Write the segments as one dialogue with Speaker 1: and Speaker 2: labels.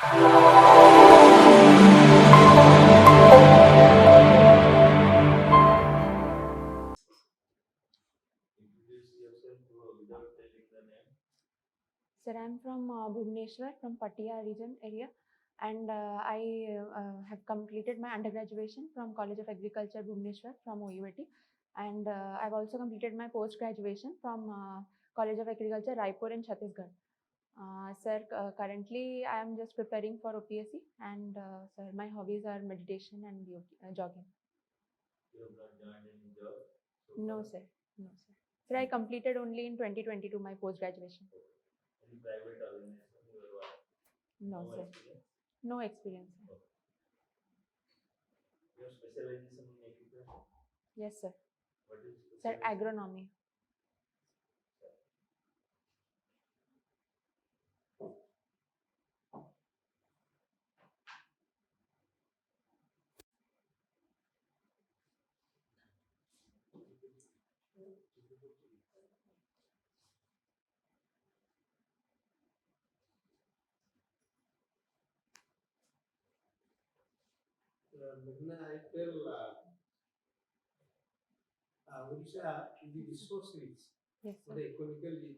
Speaker 1: Sir, I'm from Bhubaneswar, from Patia region area, and I have completed my undergraduation from College of Agriculture, Bhubaneswar, from OUAT, and I've also completed my post-graduation from College of Agriculture, Raipur in Chhattisgarh. Sir, currently I am just preparing for OPSC, and sir, my hobbies are meditation and jogging. You have not joined any job? No, sir. No, sir. Sir, I completed only in 2022 my post-graduation. Any private organization you are working? No, sir. Experience? No experience. Sir. Your specialization in agriculture? Yes, sir. What is sir, agronomy. Meghana, I feel Odisha is the resource rich. Yes, sir. But economically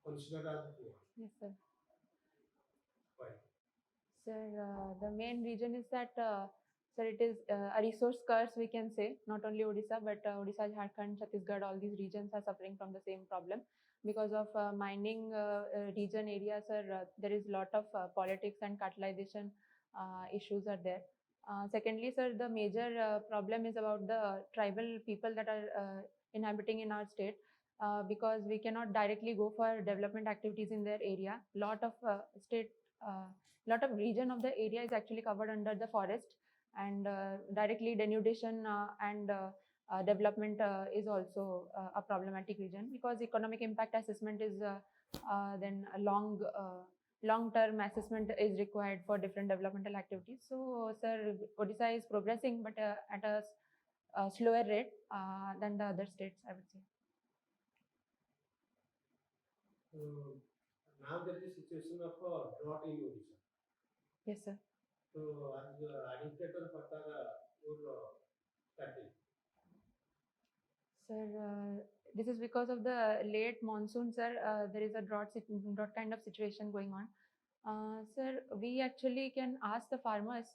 Speaker 1: considered as poor. Yes, sir. Why? Sir, the main reason is that, sir, it is a resource curse, we can say. Not only Odisha, but Odisha, Jharkhand, Chhattisgarh, all these regions are suffering from the same problem. Because of mining region areas, sir, there is a lot of politics and cartelization issues are there. Secondly, sir, the major problem is about the tribal people that are inhabiting in our state. Because we cannot directly go for development activities in their area. Lot of lot of region of the area is actually covered under the forest, and directly denudation and development is also a problematic region, because economic impact assessment is then a long-term assessment is required for different developmental activities. So, sir, Odisha is progressing, but at a slower rate than the other states, I would say. Now there is a situation of drought in Odisha. Yes, sir. So, as administrator, what are your strategy? Sir, this is because of the late monsoon, sir. There is a drought kind of situation going on. Sir, we actually can ask the farmers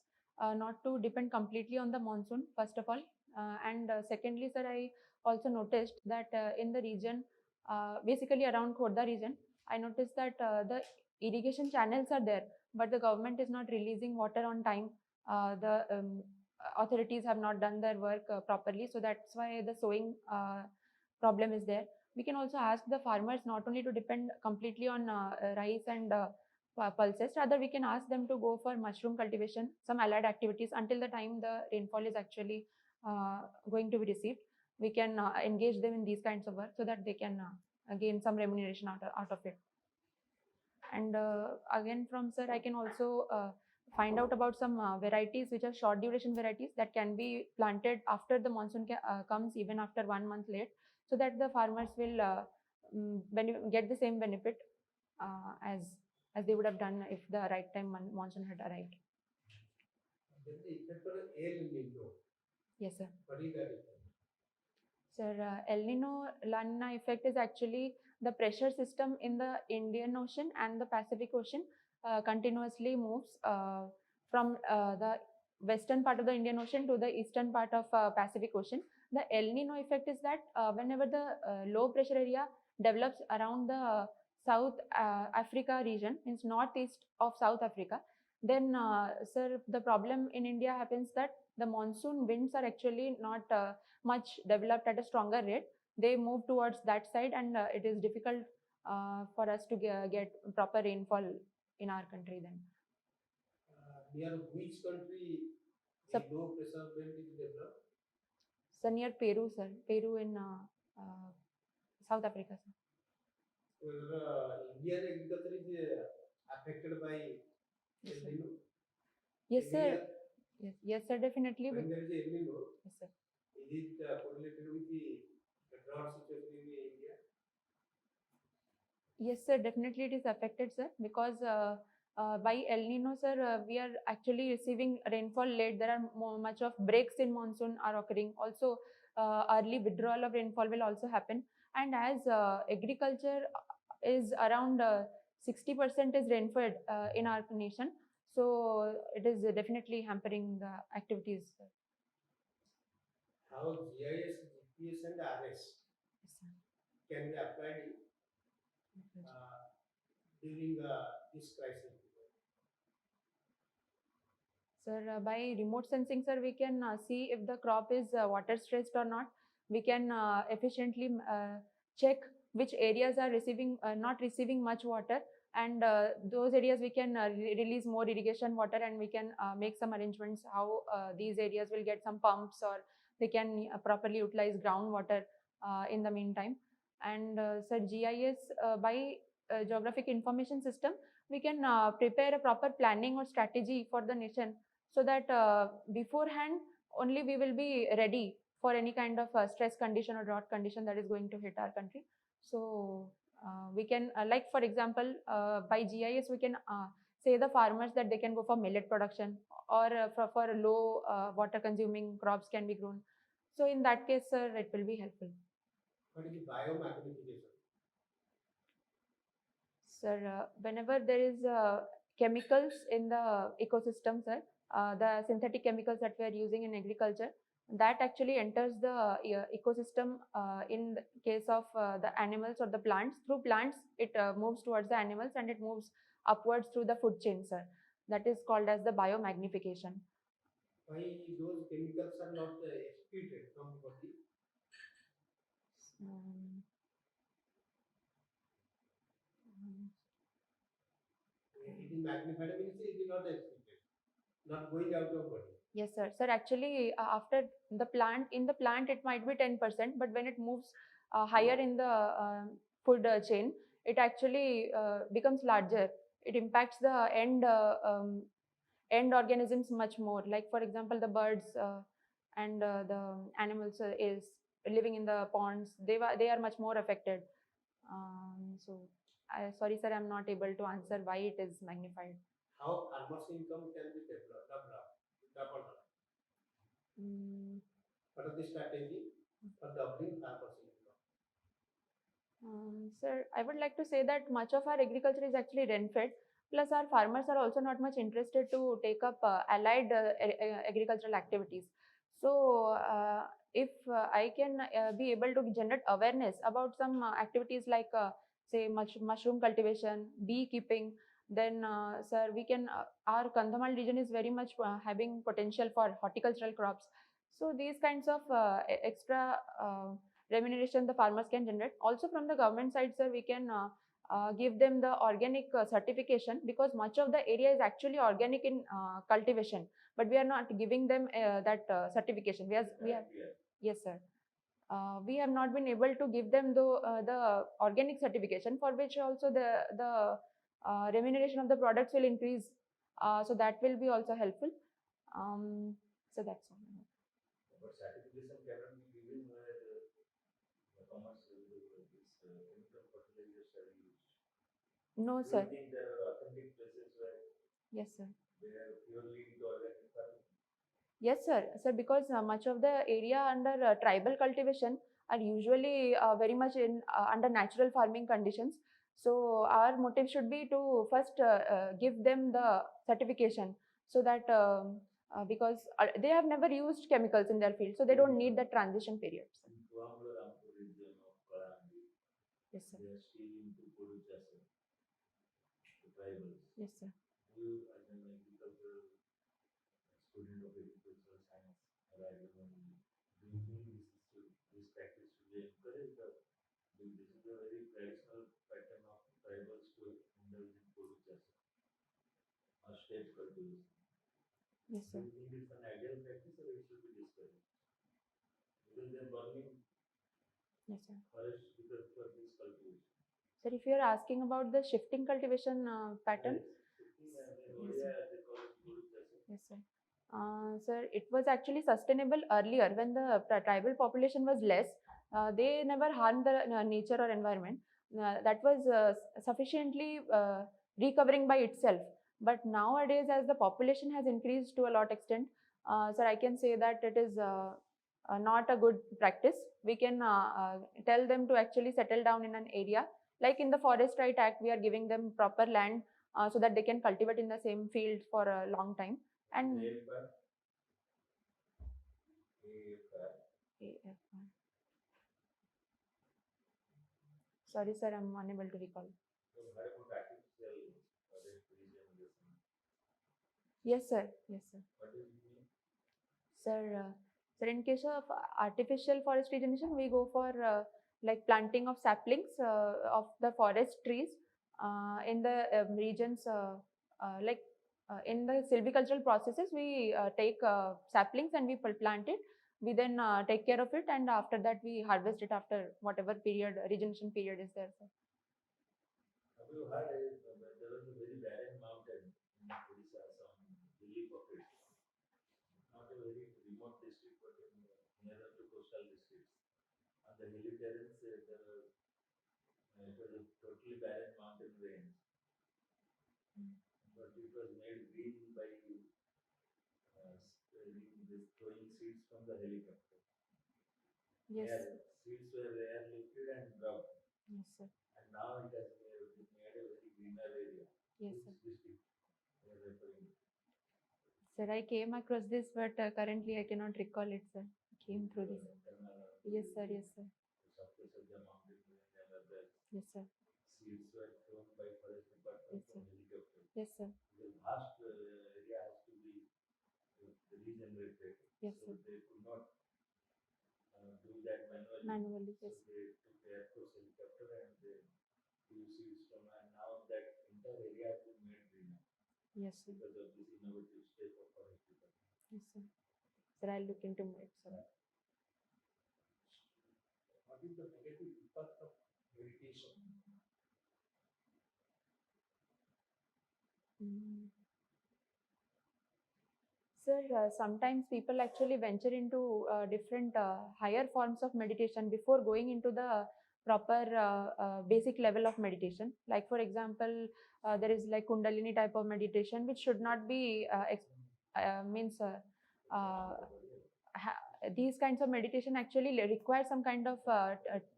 Speaker 1: not to depend completely on the monsoon, first of all. And secondly, sir, I also noticed that in the region, basically around Khordha region, I noticed that the irrigation channels are there, but the government is not releasing water on time. The authorities have not done their work properly, so that's why the sowing problem is there. We can also ask the farmers not only to depend completely on rice and pulses, rather we can ask them to go for mushroom cultivation, some allied activities until the time the rainfall is actually going to be received. We can engage them in these kinds of work so that they can gain some remuneration out of it. And again, from sir, I can also find out about some varieties which are short duration varieties that can be planted after the monsoon comes, even after 1 month late, so that the farmers will get the same benefit as they would have done if the right time monsoon had arrived. The effect of El Nino. Yes, sir. What is that effect? Sir, El Nino La Nina effect is actually the pressure system in the Indian Ocean and the Pacific Ocean continuously moves from the western part of the Indian Ocean to the eastern part of Pacific Ocean. The El Nino effect is that whenever the low pressure area develops around the South Africa region, means northeast of South Africa, then sir, the problem in India happens that the monsoon winds are actually not much developed at a stronger rate. They move towards that side, and it is difficult for us to get proper rainfall in our country then. Near which country the low pressure belt is developed? Sir, near Peru, sir. Peru in South Africa, sir. Well, Indian agriculture is affected by El Nino? Yes, sir. Yes, sir, definitely. When there is El Nino, yes, sir. Is it correlated with the drought situation in India? Yes, sir, definitely it is affected, sir, because By El Nino, sir, we are actually receiving rainfall late. There are much of breaks in monsoon are occurring. Also, early withdrawal of rainfall will also happen. And as agriculture is around 60% is rainfed in our nation, so it is definitely hampering the activities.
Speaker 2: How GIS, GPS, and RS can be applied during this crisis?
Speaker 1: Sir, by remote sensing, sir, we can see if the crop is water stressed or not. We can efficiently check which areas are receiving not receiving much water, and those areas we can release more irrigation water, and we can make some arrangements how these areas will get some pumps, or they can properly utilize groundwater in the meantime. And sir, GIS by geographic information system, we can prepare a proper planning or strategy for the nation, so that beforehand only we will be ready for any kind of stress condition or drought condition that is going to hit our country. So we can like for example, by GIS we can say the farmers that they can go for millet production, or for low water consuming crops can be grown. So in that case, sir, it will be helpful.
Speaker 2: What is the biomagnification?
Speaker 1: Sir, whenever there is chemicals in the ecosystem, sir, the synthetic chemicals that we are using in agriculture, that actually enters the ecosystem in the case of the animals or the plants. Through plants, it moves towards the animals, and it moves upwards through the food chain, sir. That is called as the biomagnification.
Speaker 2: Why those chemicals are not excreted from the body?
Speaker 1: Um,
Speaker 2: it is magnified, means it is not excreted, not going out of body.
Speaker 1: Yes, sir. Sir, actually, after the plant, in the plant, it might be 10%, but when it moves higher in the food chain, it actually becomes larger. It impacts the end organisms much more. Like, for example, the birds and the animals is living in the ponds. They are much more affected. So, sorry, sir, I'm not able to answer why it is magnified.
Speaker 2: How farmers' income can be doubled? What are the strategy for doubling farmers' income?
Speaker 1: Sir, I would like to say that much of our agriculture is actually rain-fed. Plus, our farmers are also not much interested to take up allied agricultural activities. So, if I can be able to generate awareness about some activities like, say, mushroom cultivation, beekeeping, then, sir, we can. Our Kandhamal region is very much having potential for horticultural crops. So, these kinds of extra remuneration the farmers can generate. Also from the government side, sir, we can give them the organic certification, because much of the area is actually organic in cultivation, but we are not giving them that certification. We have yes, sir. We have not been able to give them the organic certification, for which also the remuneration of the products will increase. So that will be also helpful. So that's all.
Speaker 2: But certification cannot be given where the farmers chemical fertilizers are used.
Speaker 1: No,
Speaker 2: Do
Speaker 1: sir.
Speaker 2: you think there are authentic places where
Speaker 1: Yes, sir.
Speaker 2: they are purely into organic farming?
Speaker 1: Yes, sir. Sir, because much of the area under tribal cultivation are usually very much in under natural farming conditions. So our motive should be to first give them the certification, so that because they have never used chemicals in their field, so they don't need that transition period.
Speaker 2: In Rampur region of Karandi,
Speaker 1: yes, sir.
Speaker 2: They are still into Odisha, the tribals.
Speaker 1: Yes, sir.
Speaker 2: You, as an agricultural student of agricultural science, or I don't know, do you think this practice should be encouraged? This is a very traditional pattern of tribals to indulge in Odisha or state cultivation.
Speaker 1: Yes, sir.
Speaker 2: Do you think it's an ideal practice, or it should be discouraged? Because they're burning
Speaker 1: Yes, sir.
Speaker 2: forest because for this cultivation.
Speaker 1: Sir, if you are asking about the shifting cultivation pattern, yes, sir. Sir, it was actually sustainable earlier when the tribal population was less. They never harmed the nature or environment. That was sufficiently recovering by itself. But nowadays, as the population has increased to a lot extent, sir, I can say that it is not a good practice. We can tell them to actually settle down in an area. Like in the Forest Right Act, we are giving them proper land so that they can cultivate in the same field for a long time. And AFR. Sorry, sir, I'm unable to recall. Yes, sir. Yes, sir. Sir, sir, in case of artificial forest regeneration, we go for like planting of saplings of the forest trees in the regions like in the silvicultural processes. We take saplings and we plant it. We then take care of it, and after that we harvest it after whatever period regeneration period is there. Sir.
Speaker 2: Have you heard there was a very barren mountain in Odisha, some hilly pockets, not a very remote district, but in, nearer to coastal districts. On the hilly terrains, it was a totally barren mountain range, but it was made green by this throwing seeds from the helicopter.
Speaker 1: Yes.
Speaker 2: Where seeds were rare, lifted and dropped.
Speaker 1: Yes, sir.
Speaker 2: And now it has made a very greener area.
Speaker 1: Yes,
Speaker 2: Which
Speaker 1: sir.
Speaker 2: district you are referring to?
Speaker 1: Sir, I came across this, but currently I cannot recall it, sir. I came through this. Yes, sir. Yes, sir. Yes, sir.
Speaker 2: Seeds were thrown by forest department
Speaker 1: Yes,
Speaker 2: from
Speaker 1: sir.
Speaker 2: helicopter.
Speaker 1: Yes, sir.
Speaker 2: The vast area has to be regenerated.
Speaker 1: Yes,
Speaker 2: so
Speaker 1: sir.
Speaker 2: they could not do that manually.
Speaker 1: Manually,
Speaker 2: So
Speaker 1: yes.
Speaker 2: they took Air Force helicopter and they use seeds from, and now that entire area has been made greener.
Speaker 1: Yes, sir.
Speaker 2: Because of this innovative step of forest department.
Speaker 1: Yes, sir. Sir, I'll look into it, sir.
Speaker 2: What is the negative impact of meditation?
Speaker 1: Sir, sometimes people actually venture into different higher forms of meditation before going into the proper basic level of meditation. Like for example, there is like Kundalini type of meditation, which should not be means uh, these kinds of meditation actually require some kind of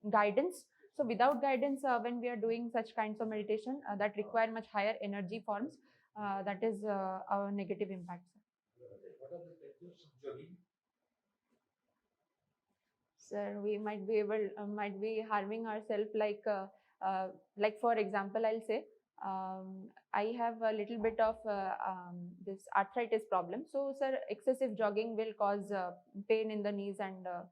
Speaker 1: guidance. So without guidance, when we are doing such kinds of meditation that require much higher energy forms, that is our negative impact.
Speaker 2: What are the techniques of jogging?
Speaker 1: Sir, we might be might be harming ourselves. Like for example, I'll say I have a little bit of this arthritis problem. So, sir, excessive jogging will cause pain in the knees and a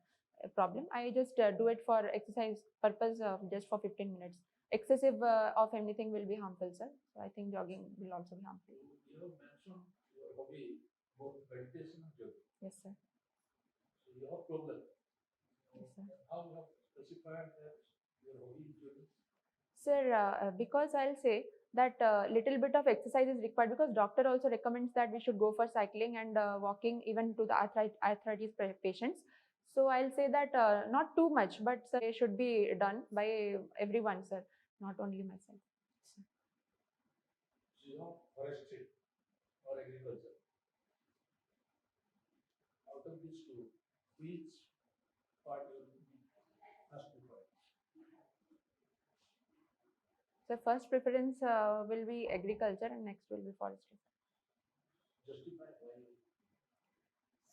Speaker 1: problem. I just do it for exercise purpose, just for 15 minutes. Excessive of anything will be harmful, sir. So, I think jogging will also be harmful.
Speaker 2: You have mentioned your hobby, both meditation and jogging.
Speaker 1: Yes, sir.
Speaker 2: So you have problem.
Speaker 1: Yes, sir.
Speaker 2: How you have specified that your hobby is jogging?
Speaker 1: Sir, because I'll say that little bit of exercise is required, because doctor also recommends that we should go for cycling and walking even to the arthritis patients. So I'll say that not too much, but sir, it should be done by everyone, sir, not only myself.
Speaker 2: So you have forestry or agriculture. Out of these two, which part you will be first preferred?
Speaker 1: So first preference will be agriculture and next will be forestry.
Speaker 2: Justify why?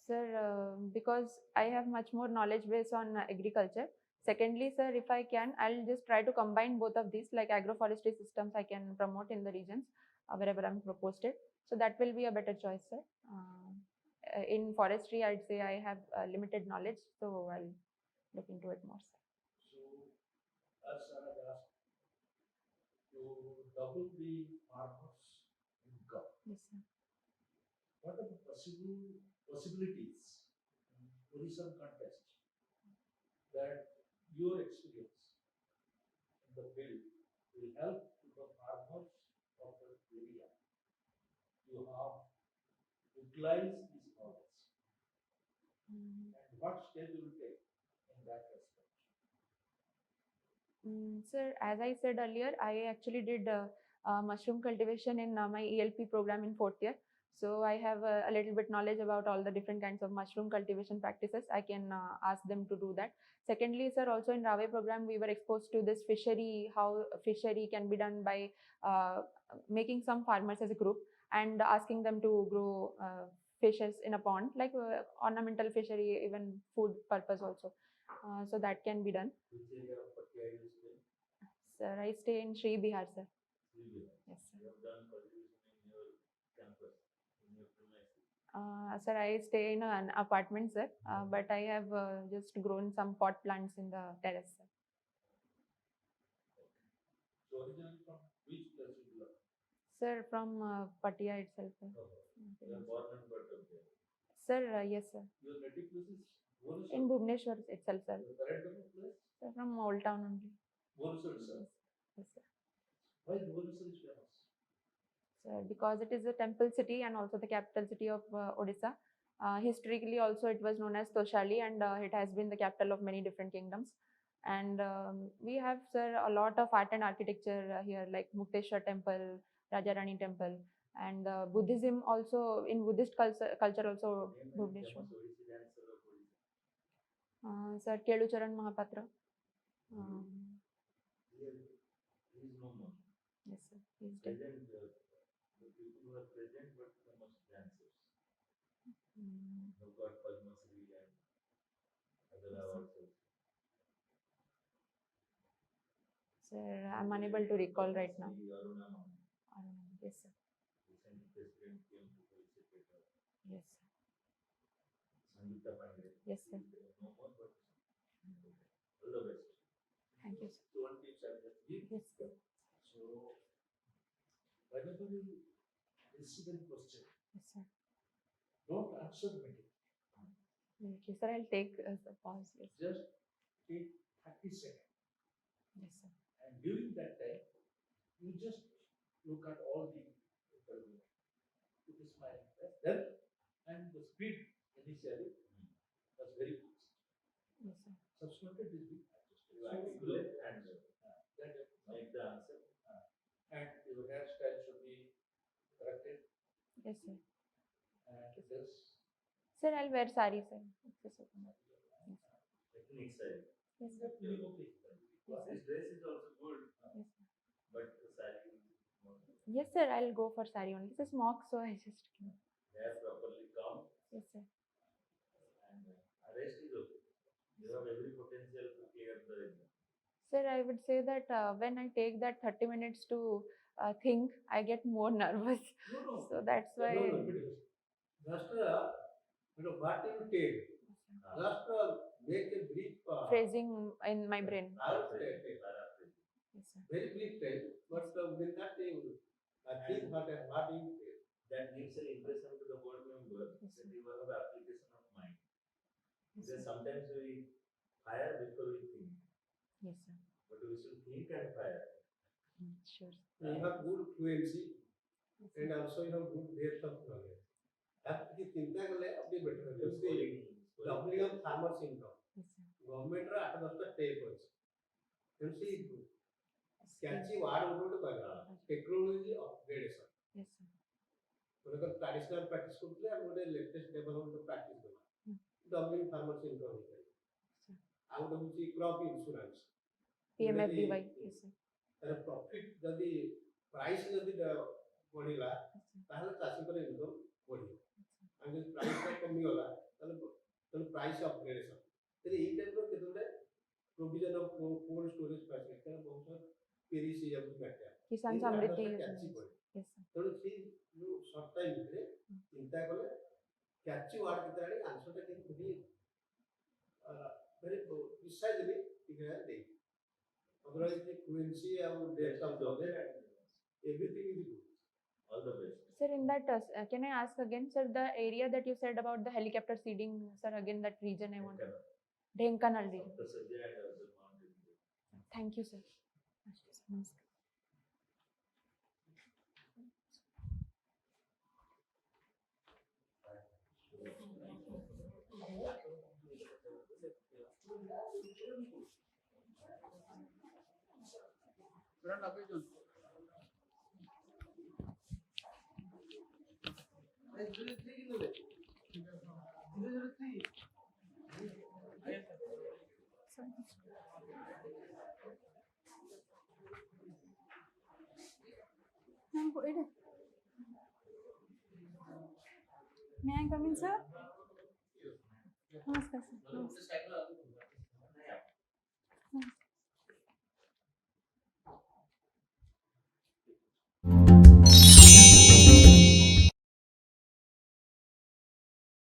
Speaker 1: Sir, because I have much more knowledge base on agriculture. Secondly, sir, if I can, I'll just try to combine both of these, like agroforestry systems I can promote in the regions wherever I'm proposed it. So that will be a better choice, sir. In forestry, I'd say I have limited knowledge, so I'll look into it more, sir.
Speaker 2: So, as Sarah asked, to double the farmers' income.
Speaker 1: Yes, sir.
Speaker 2: What are the possibilities in tourism context that your experience in the field will help to the farmers of the area to have utilized this knowledge? And what steps you will take in that respect?
Speaker 1: Sir, as I said earlier, I actually did mushroom cultivation in my ELP program in 4th year. So I have a little bit knowledge about all the different kinds of mushroom cultivation practices. I can ask them to do that. Secondly, sir, also in Rave program, we were exposed to this fishery, how fishery can be done by making some farmers as a group and asking them to grow fishes in a pond, like ornamental fishery, even food purpose also. So that can be done.
Speaker 2: Which area of Patna you stay?
Speaker 1: Sir, I stay in Sri Bihar, sir.
Speaker 2: Sri Bihar.
Speaker 1: Yes, sir.
Speaker 2: You have done cultivation in your campus, in your premises.
Speaker 1: Sir, I stay in an apartment, sir, but I have just grown some pot plants in the terrace, sir.
Speaker 2: So originally from which place you belong?
Speaker 1: Sir, from Patia itself, sir.
Speaker 2: You are born and brought up there.
Speaker 1: Sir, yes, sir.
Speaker 2: Your native place is Bhubaneswar?
Speaker 1: In Bhubaneswar itself, sir.
Speaker 2: Your current place?
Speaker 1: Sir, from Old Town only.
Speaker 2: Bhubaneswar itself.
Speaker 1: Yes, sir.
Speaker 2: Why Bhubaneswar is famous?
Speaker 1: Sir, because it is a temple city and also the capital city of Odisha. Historically, also it was known as Toshali, and it has been the capital of many different kingdoms. And we have, sir, a lot of art and architecture here, like Mukteshwar Temple, Rajarani Temple, and Buddhism also. In Buddhist culture also, Bhubaneswar. Sir, Kelucharan Mohapatra.
Speaker 2: He is no more.
Speaker 1: Yes, sir. He is dead.
Speaker 2: Present, the people who are present but famous dancers. Who got Padma Shri and other awards also.
Speaker 1: Sir, I'm unable to recall right now.
Speaker 2: Aruna Ma'am.
Speaker 1: Yes, sir.
Speaker 2: Recent president came to felicitate her.
Speaker 1: Yes, sir.
Speaker 2: Sangeeta Pandey.
Speaker 1: Yes, sir.
Speaker 2: No more, but all the best.
Speaker 1: Thank you, sir.
Speaker 2: So one tips I'll just give.
Speaker 1: Yes, sir.
Speaker 2: So whenever you receive a question,
Speaker 1: Yes, sir.
Speaker 2: don't answer immediately.
Speaker 1: Okay, sir, I'll take a pause. Yes.
Speaker 2: Just take 30 seconds.
Speaker 1: Yes, sir.
Speaker 2: And during that time, you just look at all the interview. Put a smiling face. Then, and the speed initially was very fast.
Speaker 1: Yes, sir.
Speaker 2: Subsequently, it is being adjusted. You articulate and make the answer. And your hairstyle should be corrected.
Speaker 1: Yes, sir.
Speaker 2: And this.
Speaker 1: Sir, I'll wear sari, sir. Yes.
Speaker 2: Ethnic style.
Speaker 1: Yes, sir.
Speaker 2: This dress is also good.
Speaker 1: Yes, sir.
Speaker 2: But the sari is more.
Speaker 1: Yes, sir, I'll go for sari only. It's a smock, so I just.
Speaker 2: Hair properly combed.
Speaker 1: Yes, sir.
Speaker 2: And rest is okay. You have every potential to clear the exam.
Speaker 1: Sir, I would say that when I take that 30 minutes to think, I get more nervous.
Speaker 2: No.
Speaker 1: So that's why.
Speaker 2: No. Just what you take. Just make a brief
Speaker 1: phrasing in my brain.
Speaker 2: Yes,
Speaker 1: sir.
Speaker 2: Very brief time, but with that you think what you say. That gives an impression to the board member
Speaker 1: Yes,
Speaker 2: that you have application of mind. Because sometimes we fire before we think.
Speaker 1: Yes, sir.
Speaker 2: But we should think and fire.
Speaker 1: Sure.
Speaker 2: You have good fluency and also you have good depth of knowledge. That is चिंता करले अपनी better है. Doubling of farmers income.
Speaker 1: Yes, sir.
Speaker 2: Government रा 8-10 take होच. See catchy word उठोटे कहला. Technology upgradation.
Speaker 1: Yes, sir.
Speaker 2: मतलब traditional practice करते हैं और latest development practice करना. Doubling farmers income होता है. Out of which crop insurance.
Speaker 1: PMFDY. Yes, sir.
Speaker 2: तार profit जल्दी price जल्दी बढ़ेगा. ताहले चाषी पर income बढ़ेगा. And the price का कमी होला. ताहले price upgradation. तेरे एक टाइम पर कितने provision of cold storage facility का बहुत सारा perishable matter.
Speaker 1: किसान समृद्धि.
Speaker 2: Yes, sir. तो see you short time में चिंता करें catchy word कितना है answer का कितना very precisely you can take. Otherwise, the fluency and depth of knowledge and everything is good. All the best.
Speaker 1: Sir, in that, can I ask again, sir, the area that you said about the helicopter seeding, sir, again that region I want. Dhenkanal region. Thank you, sir. May I come in, sir? Namaskar, sir. Namaskar.